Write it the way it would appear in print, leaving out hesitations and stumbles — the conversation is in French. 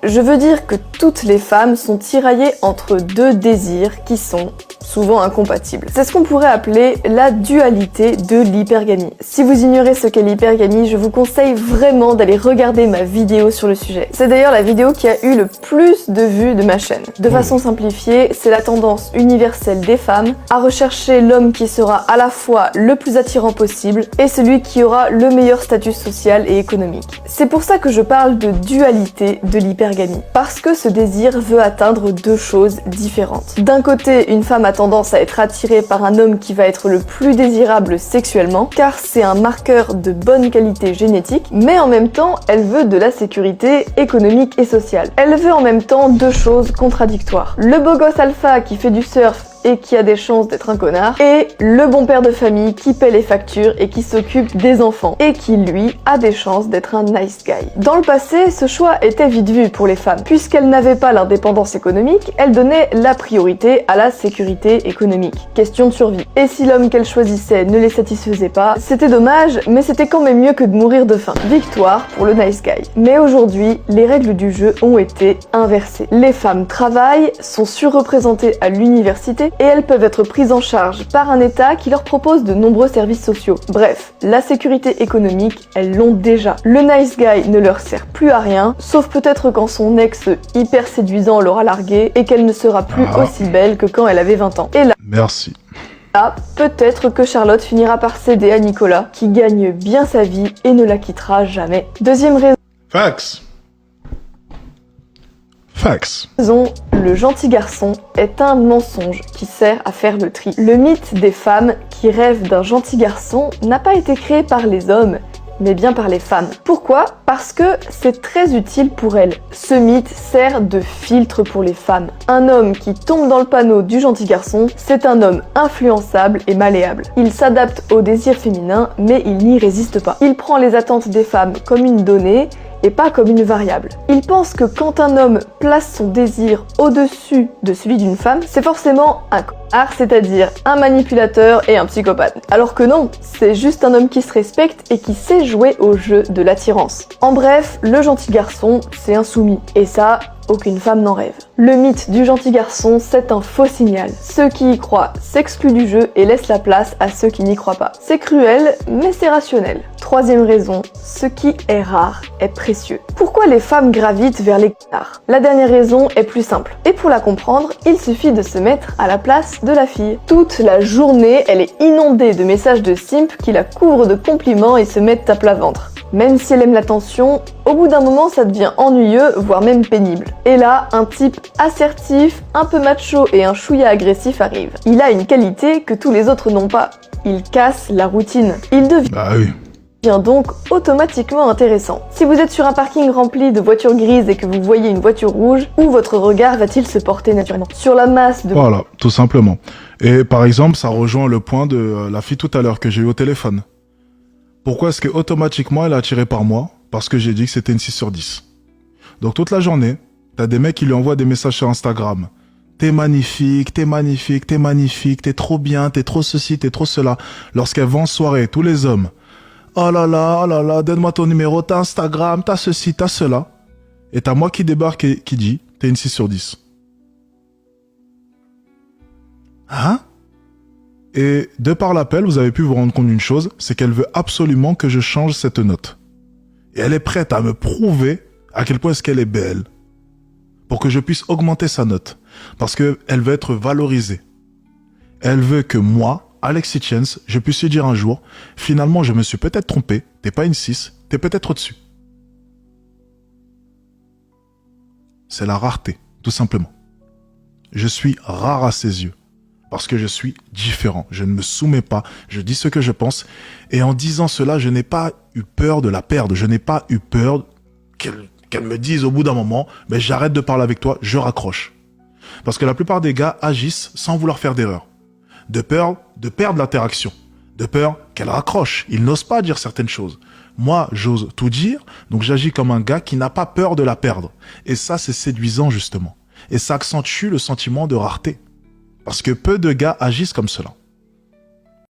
Je veux dire que toutes les femmes sont tiraillées entre deux désirs qui sont souvent incompatibles. C'est ce qu'on pourrait appeler la dualité de l'hypergamie. Si vous ignorez ce qu'est l'hypergamie, je vous conseille vraiment d'aller regarder ma vidéo sur le sujet. C'est d'ailleurs la vidéo qui a eu le plus de vues de ma chaîne. De façon simplifiée, c'est la tendance universelle des femmes à rechercher l'homme qui sera à la fois le plus attirant possible et celui qui aura le meilleur statut social et économique. C'est pour ça que je parle de dualité de l'hypergamie. Parce que ce désir veut atteindre deux choses différentes. D'un côté, une femme a tendance à être attirée par un homme qui va être le plus désirable sexuellement, car c'est un marqueur de bonne qualité génétique, mais en même temps, elle veut de la sécurité économique et sociale. Elle veut en même temps deux choses contradictoires. Le beau gosse alpha qui fait du surf et qui a des chances d'être un connard, et le bon père de famille qui paie les factures et qui s'occupe des enfants, et qui lui a des chances d'être un nice guy. Dans le passé, ce choix était vite vu pour les femmes. Puisqu'elles n'avaient pas l'indépendance économique, elles donnaient la priorité à la sécurité économique. Question de survie. Et si l'homme qu'elles choisissaient ne les satisfaisait pas, c'était dommage, mais c'était quand même mieux que de mourir de faim. Victoire pour le nice guy. Mais aujourd'hui, les règles du jeu ont été inversées. Les femmes travaillent, sont surreprésentées à l'université, et elles peuvent être prises en charge par un État qui leur propose de nombreux services sociaux. Bref, la sécurité économique, elles l'ont déjà. Le nice guy ne leur sert plus à rien, sauf peut-être quand son ex hyper séduisant l'aura larguée et qu'elle ne sera plus aussi belle que quand elle avait 20 ans. Et là, merci. Là, peut-être que Charlotte finira par céder à Nicolas, qui gagne bien sa vie et ne la quittera jamais. Deuxième Facts. Le gentil garçon est un mensonge qui sert à faire le tri. Le mythe des femmes qui rêvent d'un gentil garçon n'a pas été créé par les hommes, mais bien par les femmes. Pourquoi ? Parce que c'est très utile pour elles. Ce mythe sert de filtre pour les femmes. Un homme qui tombe dans le panneau du gentil garçon, c'est un homme influençable et malléable. Il s'adapte au désir féminin, mais il n'y résiste pas. Il prend les attentes des femmes comme une donnée, et pas comme une variable. Il pense que quand un homme place son désir au-dessus de celui d'une femme, c'est forcément un connard, c'est-à-dire un manipulateur et un psychopathe. Alors que non, c'est juste un homme qui se respecte et qui sait jouer au jeu de l'attirance. En bref, le gentil garçon, c'est un soumis. Et ça, aucune femme n'en rêve. Le mythe du gentil garçon, c'est un faux signal. Ceux qui y croient s'excluent du jeu et laissent la place à ceux qui n'y croient pas. C'est cruel, mais c'est rationnel. Troisième raison, ce qui est rare est précieux. Pourquoi les femmes gravitent vers les connards ? La dernière raison est plus simple. Et pour la comprendre, il suffit de se mettre à la place de la fille. Toute la journée, elle est inondée de messages de simp qui la couvrent de compliments et se mettent à plat ventre. Même si elle aime l'attention, au bout d'un moment ça devient ennuyeux, voire même pénible. Et là, un type assertif, un peu macho et un chouïa agressif arrive. Il a une qualité que tous les autres n'ont pas. Il casse la routine. Il devient donc automatiquement intéressant. Si vous êtes sur un parking rempli de voitures grises et que vous voyez une voiture rouge, où votre regard va-t-il se porter naturellement ? Sur la masse de... Voilà, tout simplement. Et par exemple, ça rejoint le point de la fille tout à l'heure que j'ai eu au téléphone. Pourquoi est-ce que automatiquement elle est attirée par moi ? Parce que j'ai dit que c'était une 6 sur 10. Donc toute la journée, t'as des mecs qui lui envoient des messages sur Instagram. T'es magnifique, t'es magnifique, t'es magnifique, t'es trop bien, t'es trop ceci, t'es trop cela. Lorsqu'elle va en soirée, tous les hommes. Oh là là, donne-moi ton numéro, t'as Instagram, t'as ceci, t'as cela. Et t'as moi qui débarque et qui dit, t'es une 6 sur 10. Hein ? Et de par l'appel, vous avez pu vous rendre compte d'une chose, c'est qu'elle veut absolument que je change cette note. Et elle est prête à me prouver à quel point est-ce qu'elle est belle. Pour que je puisse augmenter sa note. Parce qu'elle veut être valorisée. Elle veut que moi, Alexis Chance, je puisse lui dire un jour, finalement je me suis peut-être trompé, t'es pas une 6, t'es peut-être au-dessus. C'est la rareté, tout simplement. Je suis rare à ses yeux. Parce que je suis différent. Je ne me soumets pas. Je dis ce que je pense. Et en disant cela, je n'ai pas eu peur de la perdre. Je n'ai pas eu peur qu'elle me dise au bout d'un moment, mais j'arrête de parler avec toi, je raccroche. Parce que la plupart des gars agissent sans vouloir faire d'erreur. De peur de perdre l'interaction. De peur qu'elle raccroche. Ils n'osent pas dire certaines choses. Moi, j'ose tout dire, donc j'agis comme un gars qui n'a pas peur de la perdre. Et ça, c'est séduisant, justement. Et ça accentue le sentiment de rareté. Parce que peu de gars agissent comme cela.